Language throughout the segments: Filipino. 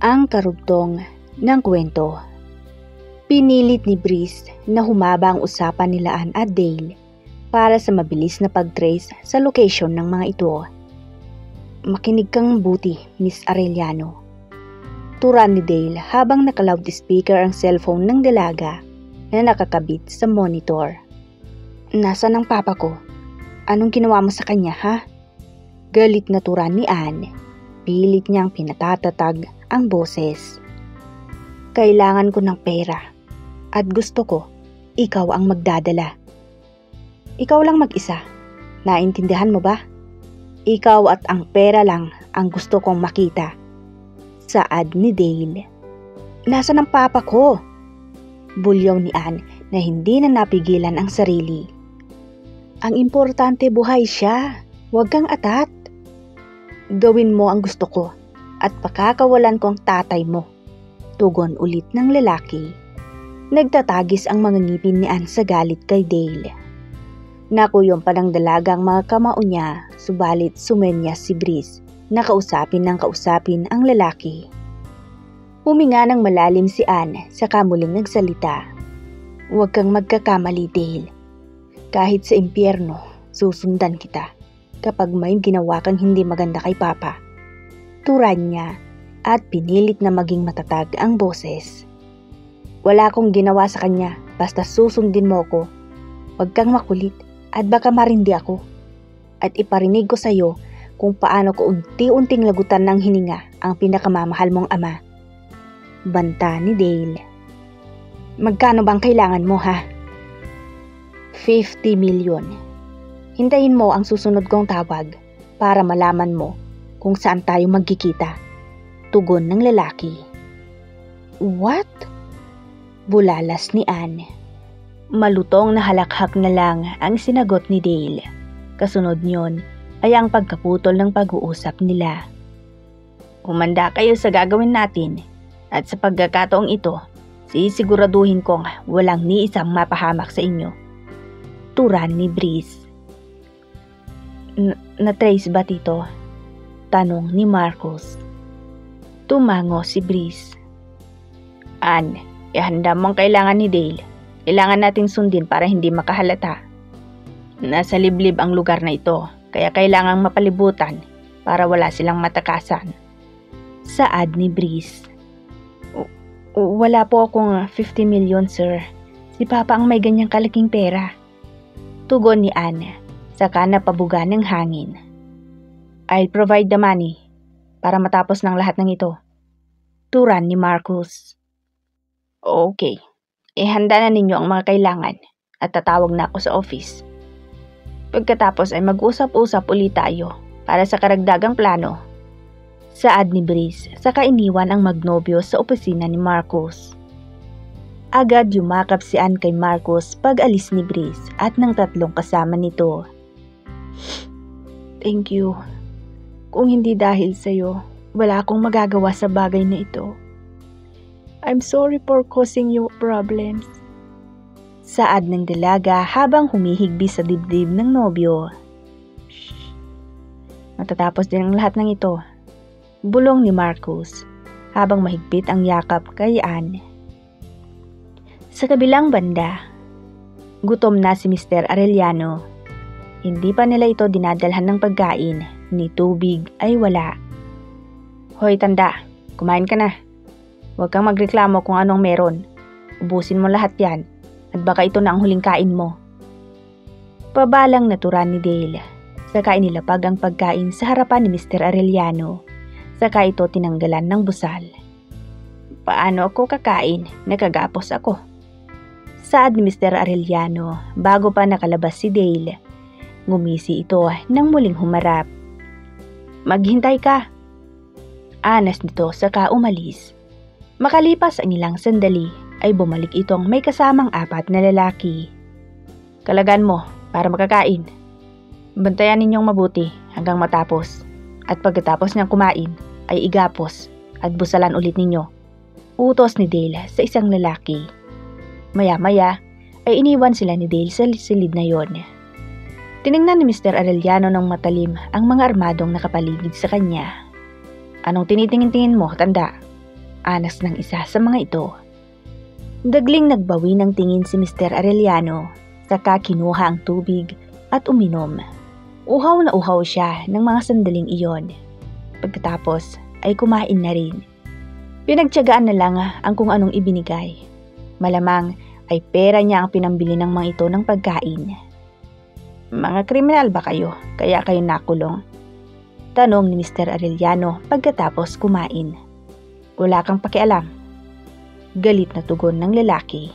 Ang karugtong ng kwento. Pinilit ni Breeze na humaba ang usapan nila Ann at Dale para sa mabilis na pag-trace sa location ng mga ito. Makinig kang mabuti, Miss Arellano. Turan ni Dale habang naka-loudspeaker ang cellphone ng dalaga na nakakabit sa monitor. Nasaan ang papa ko? Anong ginawa mo sa kanya, ha? Galit na turan ni Ann. Pilit niyang pinatatatag ang boses. Kailangan ko ng pera at gusto ko ikaw ang magdadala. Ikaw lang mag-isa. Naintindihan mo ba? Ikaw at ang pera lang ang gusto kong makita. Saad ni Dale. Nasaan ang papa ko? Bulyaw ni Ann na hindi na napigilan ang sarili. Ang importante buhay siya. Huwag kang atat. Gawin mo ang gusto ko at pakakawalan ko ang tatay mo. Tugon ulit ng lalaki. Nagtatagis ang mga ngipin ni Ann sa galit kay Dale. Nakuyom pa ng dalaga ang mga kamao niya, subalit sumenyas si Breeze na kausapin ang lalaki. Huminga ng malalim si Ann saka muling nagsalita. Huwag kang magkakamali, Dale. Kahit sa impyerno, susundan kita kapag may ginawa kang hindi maganda kay Papa. Turan niya at pinilit na maging matatag ang boses. Wala akong ginawa sa kanya, basta susundin mo ko. Huwag kang makulit at baka marindi ako. At iparinig ko sa iyo kung paano ko unti-unting lagutan ng hininga ang pinakamamahal mong ama. Banta ni Dale. Magkano bang kailangan mo, ha? 50 million. Hintayin mo ang susunod kong tawag para malaman mo kung saan tayo magkikita. Tugon ng lalaki. What? Bulalas ni Ann. Malutong na halakhak na lang ang sinagot ni Dale. Kasunod niyon ay ang pagkaputol ng pag-uusap nila. Humanda kayo sa gagawin natin at sa pagkakataong ito, sisiguraduhin kong walang ni isang mapahamak sa inyo. Turan ni Breeze. Na-trace ba, Tito? Tanong ni Marcos. Tumango si Breeze. Ann, ihanda mo ang kailangan ni Dale. Kailangan nating sundin para hindi makahalata. Nasa liblib ang lugar na ito, kaya kailangang mapalibutan para wala silang matakasan. Saad ni Breeze. Wala po akong 50 million, sir. Si Papa ang may ganyang kalaking pera. Tugon ni Ann. Saka napabuga ng hangin. I'll provide the money para matapos ng lahat ng ito. Turan ni Marcos. Okay, ihanda na ninyo ang mga kailangan at tatawag na ako sa office. Pagkatapos ay mag-usap-usap ulit tayo para sa karagdagang plano. Saad ni Breeze, saka iniwan ang magnobyo sa opisina ni Marcos. Agad yumakap si Ann kay Marcos pag alis ni Breeze at ng tatlong kasama nito. Thank you. Kung hindi dahil sa'yo, wala akong magagawa sa bagay na ito. I'm sorry for causing you problems. Saad ng dalaga habang humihigbi sa dibdib ng nobyo. Shh. Matatapos din ang lahat ng ito. Bulong ni Marcos habang mahigpit ang yakap kay Ann. Sa kabilang banda, gutom na si Mr. Arellano. Hindi pa nila ito dinadalhan ng pagkain, ni tubig ay wala. Hoy tanda, kumain ka na. Huwag kang magreklamo kung anong meron. Ubusin mo lahat yan at baka ito na ang huling kain mo. Pabalang naturan ni Dale. Saka inilapag ang pagkain sa harapan ni Mr. Arellano. Saka ito tinanggalan ng busal. Paano ako kakain? Nakagapos ako. Saad ni Mr. Arellano bago pa nakalabas si Dale. Ngumisi ito nang muling humarap. Maghintay ka. Anas nito saka umalis. Makalipas ang ilang sandali ay bumalik itong may kasamang 4 na lalaki. Kalagan mo para makakain. Bantayan ninyong mabuti hanggang matapos. At pagkatapos niyang kumain ay igapos at busalan ulit ninyo. Utos ni Dale sa isang lalaki. Maya-maya ay iniwan sila ni Dale sa silid na yon. Tiningnan ni Mr. Arellano ng matalim ang mga armadong nakapaligid sa kanya. Anong tinitingin-tingin mo, tanda? Anas ng isa sa mga ito. Dagling nagbawi ng tingin si Mr. Arellano, saka kinuha ang tubig at uminom. Uhaw na uhaw siya ng mga sandaling iyon. Pagkatapos ay kumain na rin. Pinagtiyagaan na lang ang kung anong ibinigay. Malamang ay pera niya ang pinambili ng mga ito ng pagkain. Mga kriminal ba kayo, kaya kayo nakulong? Tanong ni Mr. Arellano pagkatapos kumain. Wala kang pakialam. Galit na tugon ng lalaki.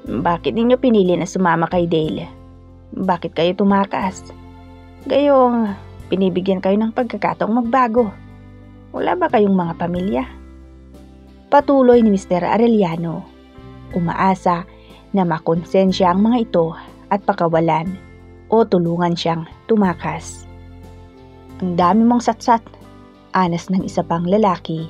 Bakit ninyo pinili na sumama kay Dale? Bakit kayo tumakas? Gayong pinibigyan kayo ng pagkakataong magbago. Wala ba kayong mga pamilya? Patuloy ni Mr. Arellano. Umaasa na makonsensya ang mga ito at pakawalan o tulungan siyang tumakas. Ang dami mong satsat, anas ng isa pang lalaki.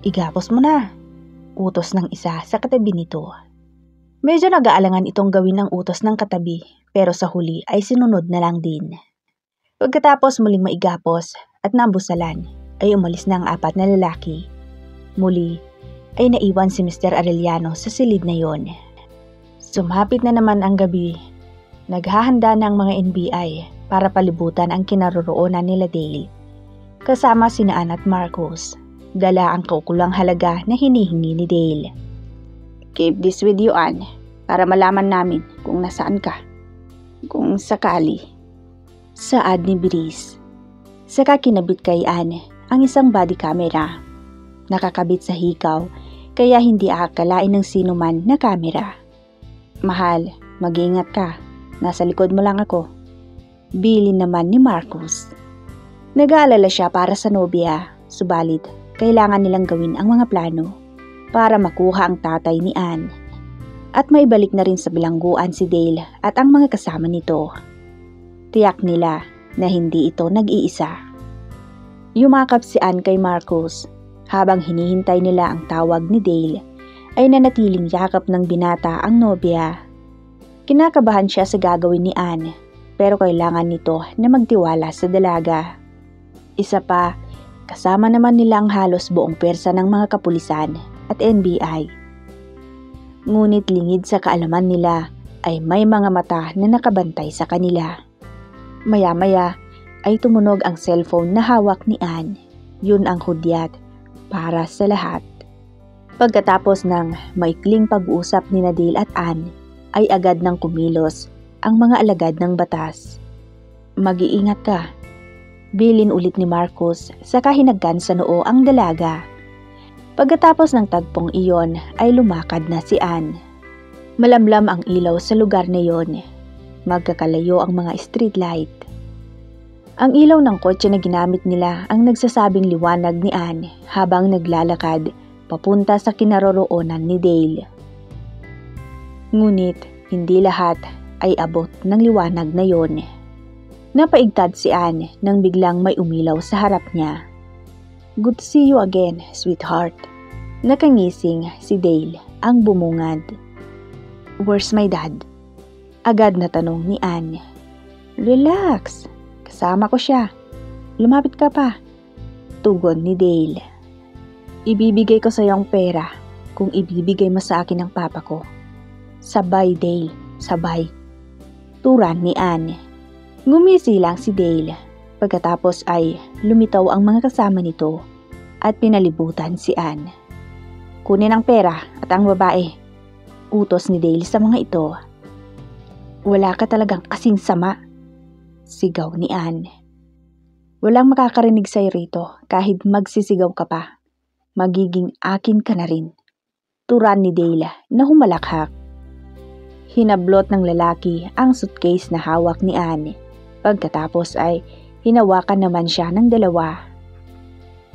Igapos mo na, utos ng isa sa katabi nito. Medyo nag-aalangan itong gawin ang utos ng katabi pero sa huli ay sinunod na lang din. Pagkatapos muling maigapos at nambusalan ay umalis na ang apat na lalaki. Muli ay naiwan si Mr. Arellano sa silid na yon. Sumapit na naman ang gabi. Naghahanda na ang mga NBI para palibutan ang kinaroroonan nila Dale. Kasama sina Ann at Marcos. Dala ang kaukulang halaga na hinihingi ni Dale. Keep this with you, Ann, para malaman namin kung nasaan ka. Kung sakali. Saad ni Brice. Saka kinabit kay Ann ang isang body camera. Nakakabit sa hikaw, kaya hindi aakalain ng sino man na kamera. Mahal, mag-ingat ka. Nasa likod mo lang ako. Bilin naman ni Marcos. Nag-aalala siya para sa nobya, subalit kailangan nilang gawin ang mga plano para makuha ang tatay ni Ann. At maibalik na rin sa bilangguan si Dale at ang mga kasama nito. Tiyak nila na hindi ito nag-iisa. Yumakap si Ann kay Marcos. Habang hinihintay nila ang tawag ni Dale, ay nanatiling yakap ng binata ang nobya. Kinakabahan siya sa gagawin ni Ann, pero kailangan nito na magtiwala sa dalaga. Isa pa, kasama naman nila ang halos buong pwersa ng mga kapulisan at NBI. Ngunit lingid sa kaalaman nila ay may mga mata na nakabantay sa kanila. Maya-maya ay tumunog ang cellphone na hawak ni Ann. Yun ang hudyat para sa lahat. Pagkatapos ng maikling pag-uusap ni Dale at Ann, ay agad nang kumilos ang mga alagad ng batas. Mag-iingat ka. Bilin ulit ni Marcos saka hinagkan sa noo ang dalaga. Pagkatapos ng tagpong iyon ay lumakad na si Ann. Malamlam ang ilaw sa lugar na iyon. Magkakalayo ang mga street light. Ang ilaw ng kotse na ginamit nila ang nagsasabing liwanag ni Ann habang naglalakad papunta sa kinaroroonan ni Dale. Ngunit hindi lahat ay abot ng liwanag na yon. Napaigtad si Ann nang biglang may umilaw sa harap niya. Good to see you again, sweetheart. Nakangising si Dale ang bumungad. Where's my dad? Agad na tanong ni Ann. Relax. Kasama ko siya. Lumapit ka pa. Tugon ni Dale. Ibibigay ko sa iyong pera kung ibibigay mo sa akin ang papa ko. Sabay, Dale. Sabay. Turan ni Ann. Ngumisi lang si Dale. Pagkatapos ay lumitaw ang mga kasama nito at pinalibutan si Ann. Kunin ang pera at ang babae. Utos ni Dale sa mga ito. Wala ka talagang kasing sama. Sigaw ni Ann. Walang makakarinig sa'yo rito kahit magsisigaw ka pa. Magiging akin ka na rin. Turan ni Dale na humalakhak. Hinablot ng lalaki ang suitcase na hawak ni Ann. Pagkatapos ay hinawakan naman siya ng dalawa.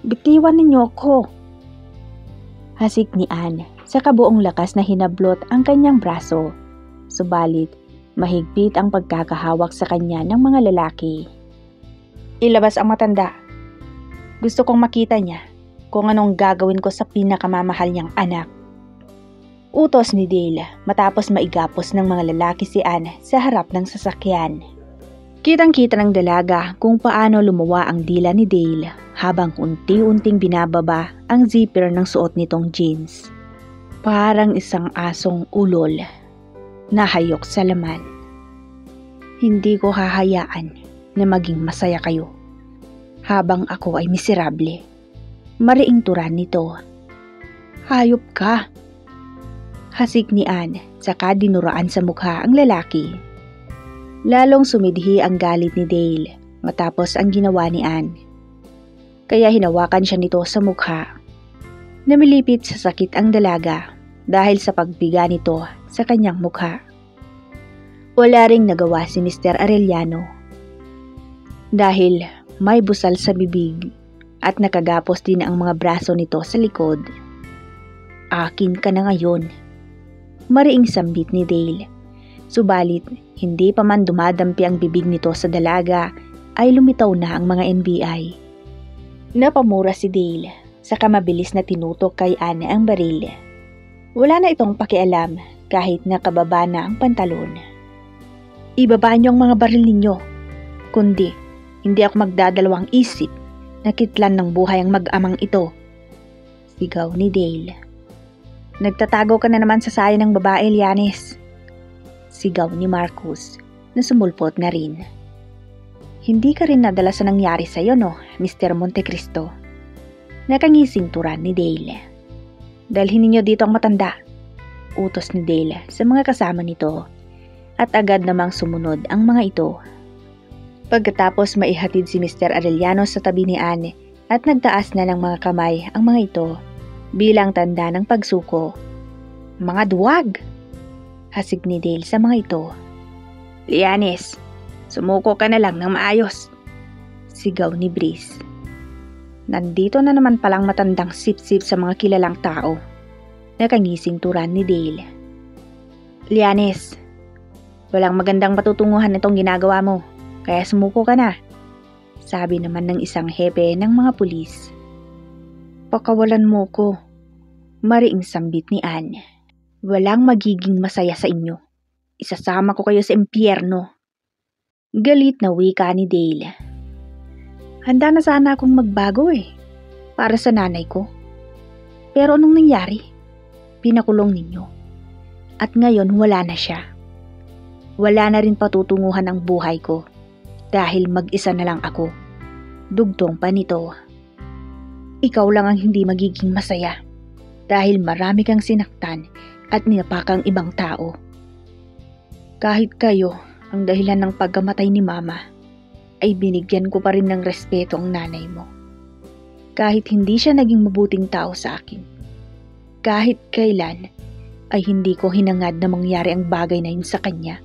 Bitiwan ninyo ako. Hasik ni Ann sa kabuong lakas na hinablot ang kanyang braso. Subalit, mahigpit ang pagkakahawak sa kanya ng mga lalaki. Ilabas ang matanda. Gusto kong makita niya kung anong gagawin ko sa pinakamamahal niyang anak. Utos ni Dale matapos maigapos ng mga lalaki si Ann sa harap ng sasakyan. Kitang-kita ng dalaga kung paano lumuwa ang dila ni Dale habang unti-unting binababa ang zipper ng suot nitong jeans. Parang isang asong ulol na hayok sa laman. Hindi ko hahayaan na maging masaya kayo habang ako ay miserable. Mariing turan nito. Hayop ka! Hasik ni Anne, saka dinuraan sa mukha ang lalaki. Lalong sumidhi ang galit ni Dale matapos ang ginawa ni Anne. Kaya hinawakan siya nito sa mukha. Namilipit sa sakit ang dalaga dahil sa pagbiga nito sa kanyang mukha. Wala ring nagawa si Mr. Arellano dahil may busal sa bibig at nakagapos din ang mga braso nito sa likod. Akin ka na ngayon, mariing sambit ni Dale. Subalit, hindi pa man dumadampi ang bibig nito sa dalaga ay lumitaw na ang mga NBI. Napamura si Dale saka mabilis na tinutok kay Anne ang baril. Wala na itong pakialam kahit nakababa na ang pantalon. Ibaba niyo ang mga baril ninyo, kundi hindi ako magdadalawang isip na kitlan ng buhay ang mag-amang ito. Sigaw ni Dale. Nagtatago ka na naman sa saya ng babae, Lianes. Sigaw ni Marcus na sumulpot na rin. Hindi ka rin nadala sa nangyari sa'yo, no, Mr. Montecristo? Nakangising turan ni Dale. Dalhin ninyo dito ang matanda. Utos ni Dale sa mga kasama nito at agad namang sumunod ang mga ito. Pagkatapos maihatid si Mr. Arellano sa tabi ni Anne at nagtaas na ng mga kamay ang mga ito bilang tanda ng pagsuko. Mga duwag! Hasig ni Dale sa mga ito. Lianes, sumuko ka na lang ng maayos. Sigaw ni Brice. Nandito na naman palang matandang sip-sip sa mga kilalang tao. Nakangising turan ni Dale. Lianes, walang magandang patutunguhan itong ginagawa mo, kaya sumuko ka na. Sabi naman ng isang hepe ng mga pulis. Pakawalan mo ko. Mariing sambit ni Anne. Walang magiging masaya sa inyo. Isasama ko kayo sa impyerno. Galit na wika ni Dale. Handa na sana akong magbago para sa nanay ko. Pero anong nangyari? Pinakulong ninyo. At ngayon wala na siya. Wala na rin patutunguhan ang buhay ko dahil mag-isa na lang ako. Dugtong pa nito. Ikaw lang ang hindi magiging masaya dahil marami kang sinaktan at ninapakang ibang tao. Kahit kayo ang dahilan ng pagkamatay ni Mama, ay binigyan ko pa rin ng respeto ang nanay mo. Kahit hindi siya naging mabuting tao sa akin. Kahit kailan ay hindi ko hinangad na mangyari ang bagay na yun sa kanya.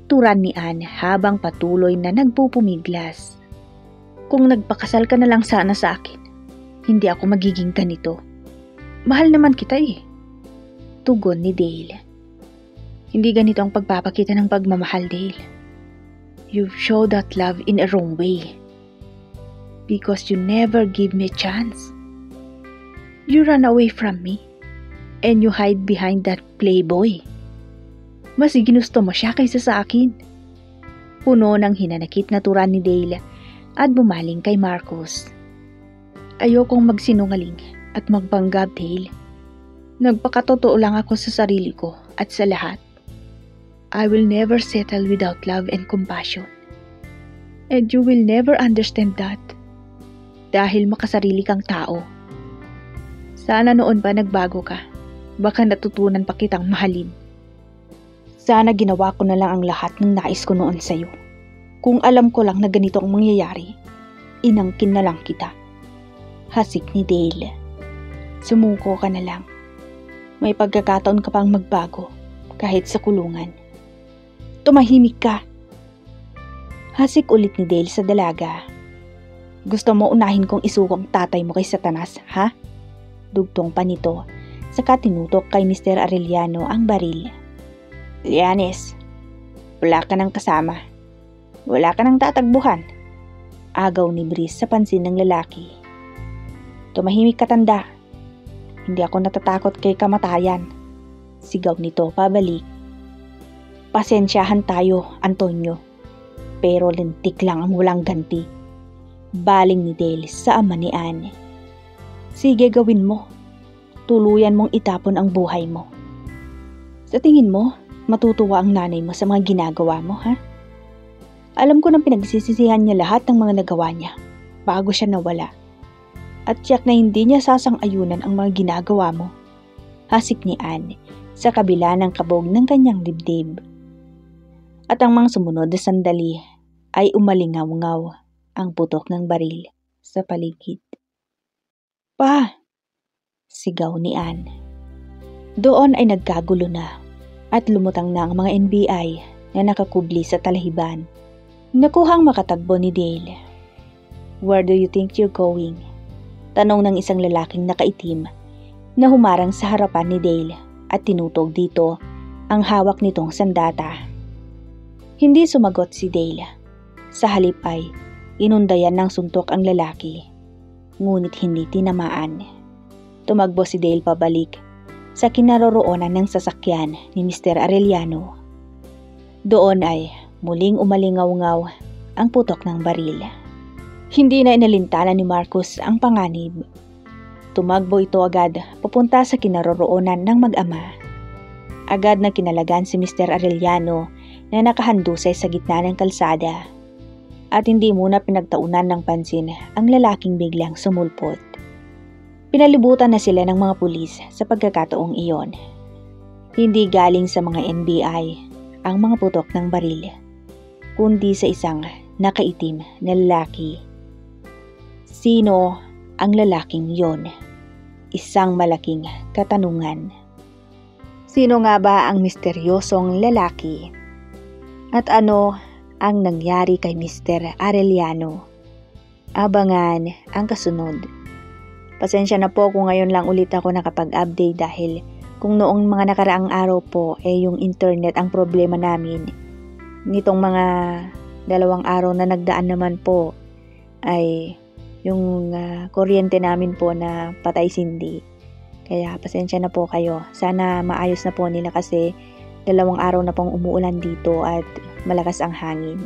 Turan ni Anne habang patuloy na nagpupumiglas. Kung nagpakasal ka na lang sana sa akin, hindi ako magiging ganito. Mahal naman kita Tugon ni Dale. Hindi ganito ang pagpapakita ng pagmamahal, Dale. You show that love in a wrong way. Because you never give me a chance. You run away from me. And you hide behind that playboy. Mas ginusto mo siya kaysa sa akin. Puno ng hinanakit na turan ni Dale at bumaling kay Marcus. Ayokong magsinungaling at magpanggap, Dale. Nagpakatotoo lang ako sa sarili ko at sa lahat. I will never settle without love and compassion. And you will never understand that. Dahil makasarili kang tao. Sana noon pa nagbago ka. Baka natutunan pa kitang mahalin. Sana ginawa ko na lang ang lahat ng nais ko noon sa'yo. Kung alam ko lang na ganito ang mangyayari, inangkin na lang kita. Hasik ni Dale. Sumuko ka na lang. May pagkakataon ka pang magbago, kahit sa kulungan. Tumahimik ka. Hasik ulit ni Dale sa dalaga. Gusto mo unahin kong isuko ang tatay mo kay Satanas, ha? Dugtong pa nito, saka tinutok kay Mr. Arellano ang baril. Lianes, wala ka ng kasama. Wala ka ng tatagbuhan. Agaw ni Brice sa pansin ng lalaki. Tumahimik ka, tanda. Hindi ako natatakot kay kamatayan. Sigaw nito pabalik. Pasensyahan tayo, Antonio. Pero lintik lang ang walang ganti. Baling ni Dale sa ama ni Anne. Sige, gawin mo. Tuluyan mong itapon ang buhay mo. Sa tingin mo, matutuwa ang nanay mo sa mga ginagawa mo, ha? Alam ko nang pinagsisisihan niya lahat ng mga nagawa niya bago siya nawala. At tiyak na hindi niya sasang-ayunan ang mga ginagawa mo. Hasik ni Anne sa kabila ng kabog ng kanyang dibdib. At ang mga sumunod na sandali ay umalingaw-ngaw ang putok ng baril sa paligid. Pa! Sigaw ni Anne. Doon ay nagkagulo na at lumutang na ang mga NBI na nakakubli sa talahiban. Nakuhang makatagbo ni Dale. Where do you think you're going? Tanong ng isang lalaking nakaitim na humarang sa harapan ni Dale at tinutog dito ang hawak nitong sandata. Hindi sumagot si Dale. Sa halip ay inundayan ng suntok ang lalaki, ngunit hindi tinamaan. Tumakbo si Dale pabalik sa kinaroroonan ng sasakyan ni Mr. Arellano. Doon ay muling umalingaw-ngaw ang putok ng baril. Hindi na inalintana ni Marcus ang panganib. Tumakbo ito agad papunta sa kinaroroonan ng mag-ama. Agad na kinalagan si Mr. Arellano na nakahandusay sa gitna ng kalsada at hindi muna pinagtaunan ng pansin ang lalaking biglang sumulpot. Pinalibutan na sila ng mga pulis sa pagkakataong iyon. Hindi galing sa mga NBI ang mga putok ng baril, kundi sa isang nakaitim na lalaki. Sino ang lalaking yon? Isang malaking katanungan. Sino nga ba ang misteryosong lalaki? At ano ang nangyari kay Mr. Arellano? Abangan ang kasunod. Pasensya na po kung ngayon lang ulit ako nakapag-update dahil kung noong mga nakaraang araw po yung internet ang problema namin. Nitong mga 2 araw na nagdaan naman po ay yung kuryente namin po na patay sindi. Kaya pasensya na po kayo. Sana maayos na po nila kasi 2 araw na pong umuulan dito at malakas ang hangin.